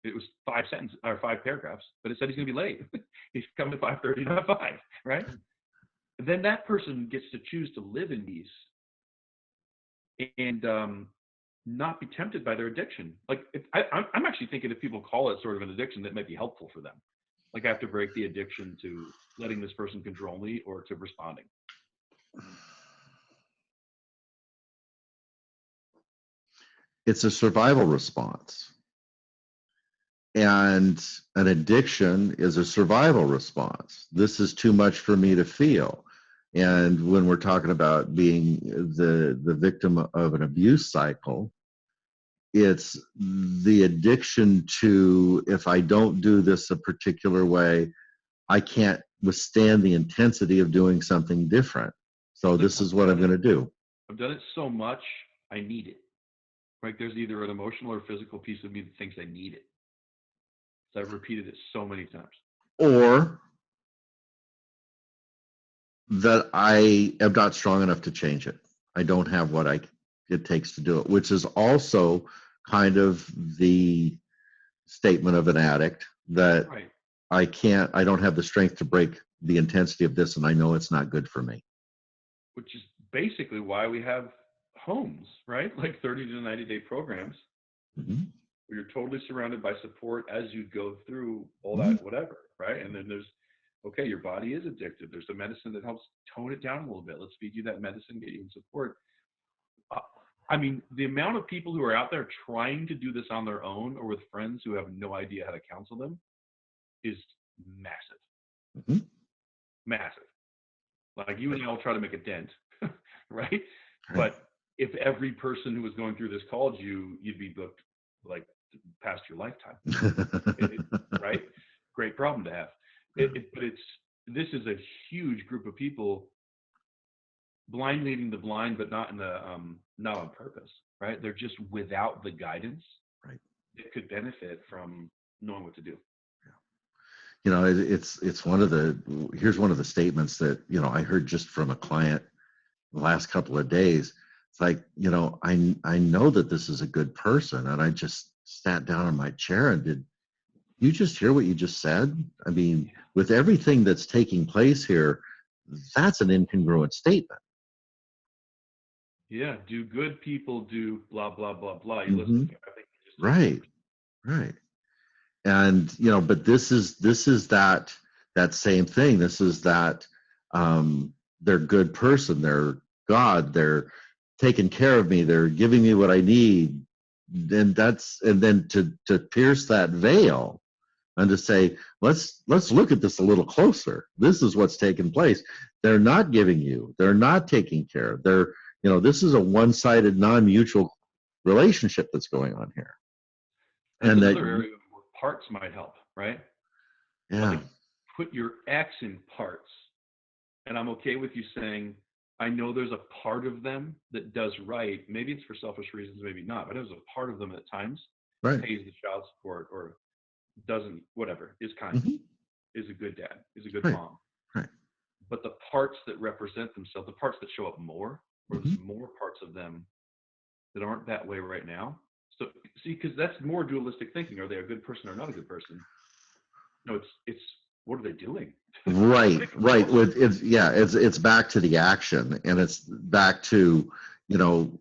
It was 5 sentences or 5 paragraphs, but it said he's going to be late. He's coming at 5:30, not 5, right? Then that person gets to choose to live in these and not be tempted by their addiction. Like I'm actually thinking if people call it sort of an addiction, that might be helpful for them. Like I have to break the addiction to letting this person control me or to responding. It's a survival response. And an addiction is a survival response. This is too much for me to feel. And when we're talking about being the victim of an abuse cycle, it's the addiction to, if I don't do this a particular way, I can't withstand the intensity of doing something different. So this is what I'm going to do. I've done it so much, I need it. Right? There's either an emotional or physical piece of me that thinks I need it. So I've repeated it so many times. Or that I am not strong enough to change it. I don't have what it takes to do it, which is also kind of the statement of an addict that Right. I don't have the strength to break the intensity of this, and I know it's not good for me. Which is basically why we have homes, right? Like 30 to 90 day programs Mm-hmm. where you're totally surrounded by support as you go through all Mhm. that, whatever, right? And then there's, okay, your body is addicted. There's a medicine that helps tone it down a little bit. Let's feed you that medicine, get you in support. Uh, I mean, the amount of people who are out there trying to do this on their own or with friends who have no idea how to counsel them is massive, Mhm. massive. Like you and I will try to make a dent, right? Right. But if every person who was going through this called you, you'd be booked like past your lifetime, right? Great problem to have. But this is a huge group of people blind leading the blind, but not in the not on purpose, right? They're just without the guidance Right. that could benefit from knowing what to do. You know, it's one of the, here's one of the statements that, you know, I heard just from a client the last couple of days. It's like, you know, I know that this is a good person, and I just sat down in my chair and did you just hear what you just said? I mean, with everything that's taking place here, that's an incongruent statement. Yeah, do good people do blah blah blah blah? You listen Hmm. to, I think you just did Right, right. And you know, but this is that same thing. This is that they're good person, they're God, they're taking care of me, they're giving me what I need. And then to pierce that veil and to say, let's look at this a little closer. This is what's taking place. They're not giving you, they're not taking care. They're, you know, this is a one-sided, non-mutual relationship that's going on here. That's And that, another area where parts might help, right? yeah, Like put your X in parts. And I'm okay with you saying, I know there's a part of them that does right. Maybe it's for selfish reasons, maybe not, but there's a part of them at times right. pays the child support or doesn't, whatever, is kind, Hmm. is a good dad, is a good Right, mom. right. But the parts that represent themselves, the parts that show up more, or Hmm. there's more parts of them that aren't that way right now. So see, because that's more dualistic thinking. Are they a good person or not a good person? No, it's what are they doing? Right, Pick a right. closer. With it's, yeah, it's back to the action, and it's back to, you know,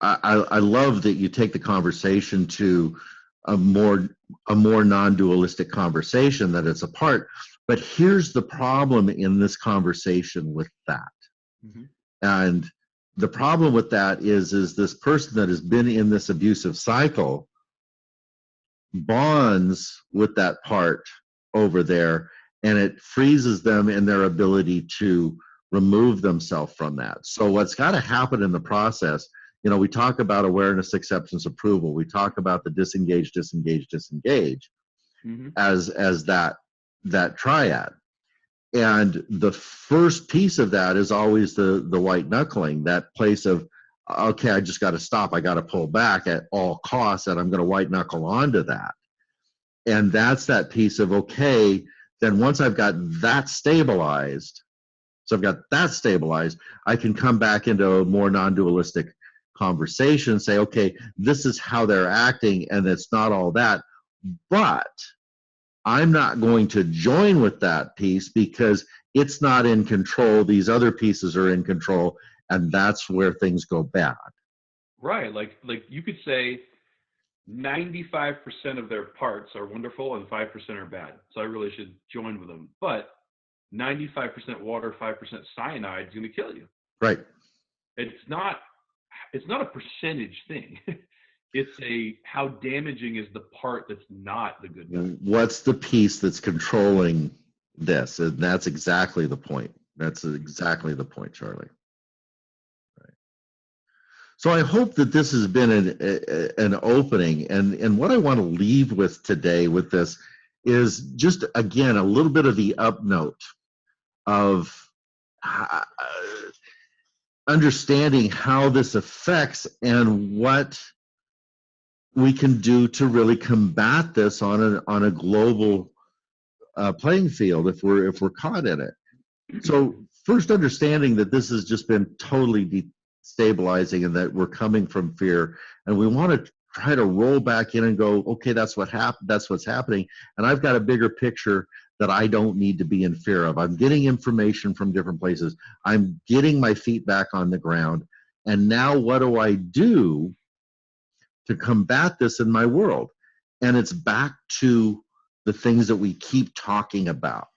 I love that you take the conversation to a more non-dualistic conversation, that it's a part. But here's the problem in this conversation with that. Mm-hmm. And the problem with that is this person that has been in this abusive cycle bonds with that part over there, and it freezes them in their ability to remove themselves from that. So what's got to happen in the process, you know, we talk about awareness, acceptance, approval. We talk about the disengage, disengage, disengage Mm-hmm. as that triad. And the first piece of that is always the white knuckling, that place of, okay, I just got to stop. I got to pull back at all costs, and I'm going to white knuckle onto that. And that's that piece of, okay, then once I've got that stabilized, so I've got that stabilized, I can come back into a more non-dualistic conversation, say, okay, this is how they're acting, and it's not all that. But I'm not going to join with that piece because it's not in control. These other pieces are in control, and that's where things go bad. Right. Like you could say 95% of their parts are wonderful and 5% are bad. So I really should join with them. But 95% water, 5% cyanide is going to kill you. Right. It's not a percentage thing. It's a how damaging is the part that's not the good guy. What's the piece that's controlling this? And that's exactly the point. That's exactly the point, Charlie. Right. So I hope that this has been an opening. And what I want to leave with today with this is just, again, a little bit of the up note of understanding how this affects and what we can do to really combat this on a global playing field if we're caught in it. So first, understanding that this has just been totally destabilizing, and that we're coming from fear, and we want to try to roll back in and go, okay, that's what happened. That's what's happening, and I've got a bigger picture that I don't need to be in fear of. I'm getting information from different places. I'm getting my feet back on the ground, and now what do I do to combat this in my world? And it's back to the things that we keep talking about,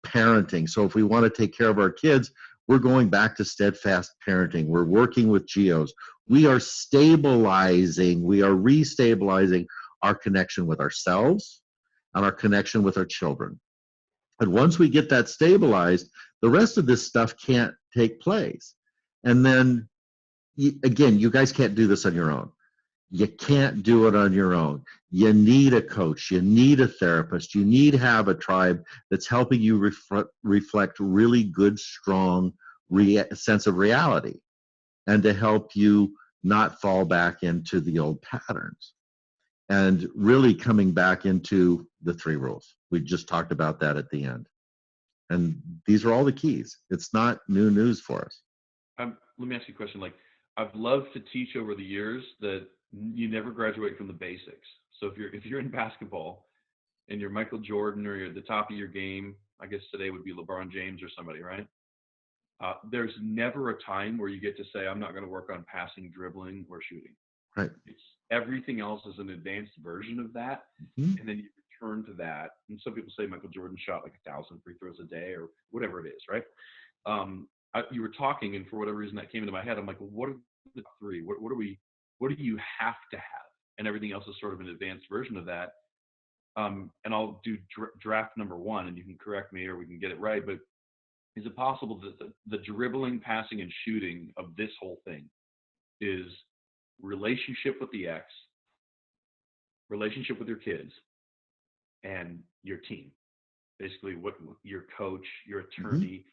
parenting. So if we want to take care of our kids, we're going back to steadfast parenting. We're working with geos. We are stabilizing, we are restabilizing our connection with ourselves and our connection with our children. And once we get that stabilized, the rest of this stuff can't take place. And then, again, you guys can't do this on your own. You can't do it on your own. You need a coach. You need a therapist. You need to have a tribe that's helping you reflect really good, strong sense of reality, and to help you not fall back into the old patterns. And really coming back into the 3 rules. We just talked about that at the end. And these are all the keys. It's not new news for us. Let me ask you a question. Like, I've loved to teach over the years that you never graduate from the basics. So if you're in basketball and you're Michael Jordan or you're at the top of your game, I guess today would be LeBron James or somebody, right? There's never a time where you get to say, I'm not going to work on passing, dribbling, or shooting. Right. It's everything else is an advanced version of that. Mm-hmm. And then you return to that. And some people say Michael Jordan shot like 1,000 free throws a day or whatever it is, right? You were talking, and for whatever reason that came into my head, I'm like, well, what are the 3? What do you have to have? And everything else is sort of an advanced version of that. And I'll do draft number 1, and you can correct me or we can get it right. But is it possible that the dribbling, passing, and shooting of this whole thing is relationship with the ex, relationship with your kids, and your team? Basically, what your coach, your attorney,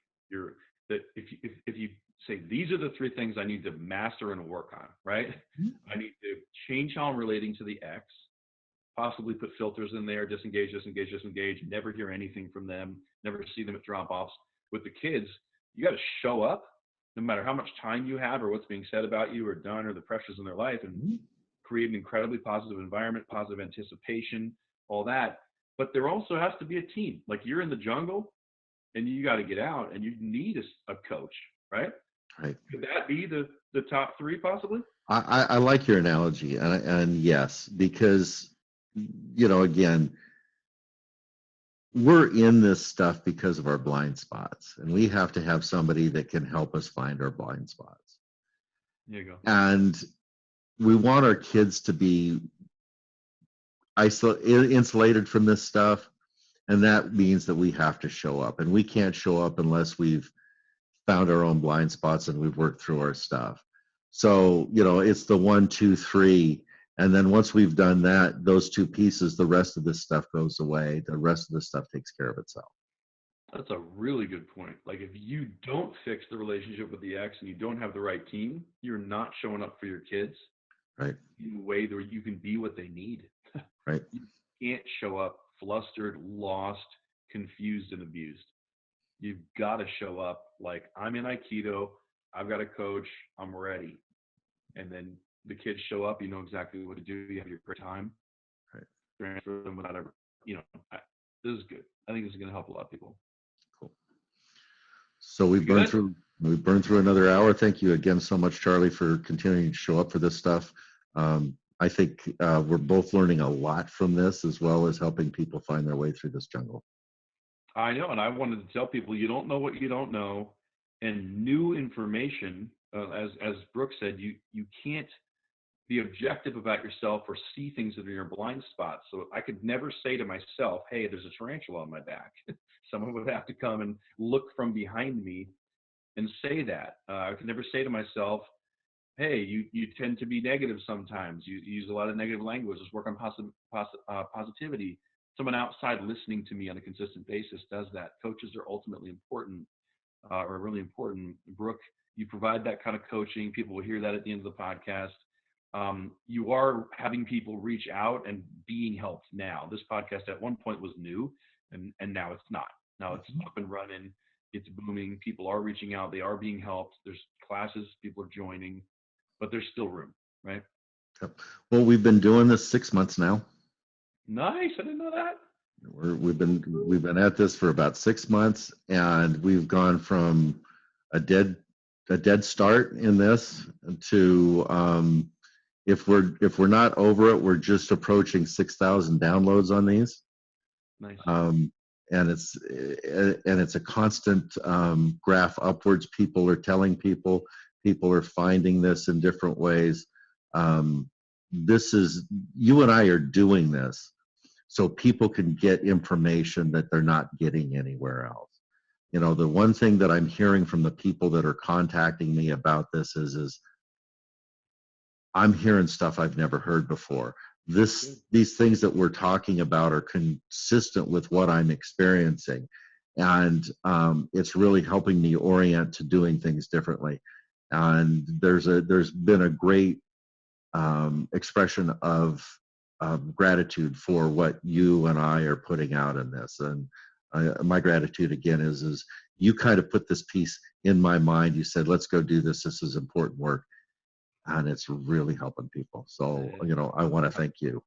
that if you say these are the 3 things I need to master and work on, right? I need to change how I'm relating to the ex, possibly put filters in there, disengage, never hear anything from them, never see them at drop-offs. With the kids, you got to show up no matter how much time you have or what's being said about you or done or the pressures in their life, and create an incredibly positive environment, positive anticipation, all that. But there also has to be a team. Like, you're in the jungle and you got to get out, and you need a coach, right? Right. Could that be the top 3 possibly? I like your analogy, and yes, because, again, we're in this stuff because of our blind spots, and we have to have somebody that can help us find our blind spots. There you go. And we want our kids to be insulated from this stuff, and that means that we have to show up, and we can't show up unless we've found our own blind spots and we've worked through our stuff. So, it's the 1, 2, 3. And then once we've done that, those 2 pieces, the rest of this stuff goes away. The rest of this stuff takes care of itself. That's a really good point. Like, if you don't fix the relationship with the ex and you don't have the right team, you're not showing up for your kids, right, in a way that you can be what they need. Right. You can't show up flustered, lost, confused, and abused. You've got to show up like, I'm in Aikido, I've got a coach, I'm ready. And then the kids show up, you know exactly what to do, you have your great time. Right. Transfer them without ever, this is good. I think this is going to help a lot of people. Cool. So we've burned through another hour. Thank you again so much, Charlie, for continuing to show up for this stuff. I think we're both learning a lot from this, as well as helping people find their way through this jungle. I know, and I wanted to tell people, you don't know what you don't know, and new information, as Brooke said, you can't be objective about yourself or see things that are your blind spots. So I could never say to myself, hey, there's a tarantula on my back. Someone would have to come and look from behind me and say that. I could never say to myself, hey, you tend to be negative sometimes. You use a lot of negative language. Let's work on positivity. Someone outside listening to me on a consistent basis does that. Coaches are ultimately important, or really important. Brooke, you provide that kind of coaching. People will hear that at the end of the podcast. You are having people reach out and being helped now. This podcast at one point was new, and now it's not. Now it's up and running. It's booming. People are reaching out. They are being helped. There's classes. People are joining, but there's still room, right? Yep. Well, we've been doing this 6 months now. Nice. I didn't know that. We've been at this for about 6 months, and we've gone from a dead start in this to if we're not over it, we're just approaching 6,000 downloads on these. Nice. And it's a constant graph upwards. People are telling people are finding this in different ways. This is, you and I are doing this so people can get information that they're not getting anywhere else. You know, the one thing that I'm hearing from the people that are contacting me about this is I'm hearing stuff I've never heard before. These things that we're talking about are consistent with what I'm experiencing, and it's really helping me orient to doing things differently. And there's been a great expression of gratitude for what you and I are putting out in this. And my gratitude again is you kind of put this piece in my mind. You said, let's go do this. This is important work. And it's really helping people. So, you know, I want to thank you.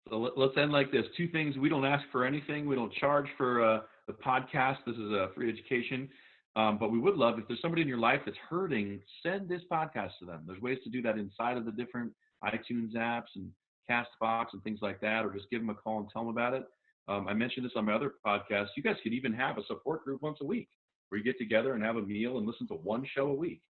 So let's end like this. Two things. We don't ask for anything. We don't charge for the podcast. This is a free education. But we would love, if there's somebody in your life that's hurting, send this podcast to them. There's ways to do that inside of the different iTunes apps and Castbox and things like that, or just give them a call and tell them about it. I mentioned this on my other podcast. You guys could even have a support group once a week where you get together and have a meal and listen to one show a week.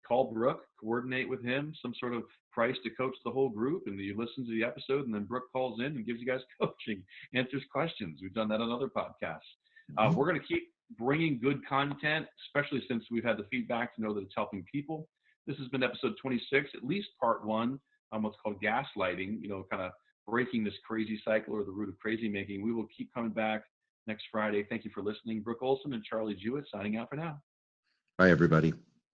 Call Brook, coordinate with him some sort of price to coach the whole group, and you listen to the episode, and then Brook calls in and gives you guys coaching, answers questions. We've done that on other podcasts. We're going to keep bringing good content, especially since we've had the feedback to know that it's helping people. This has been episode 26, at least part one, on what's called gaslighting, you know, kind of breaking this crazy cycle or the root of crazy making. We will keep coming back next Friday. Thank you for listening. Brook Olson and Charlie Jewett signing out for now. Bye, everybody.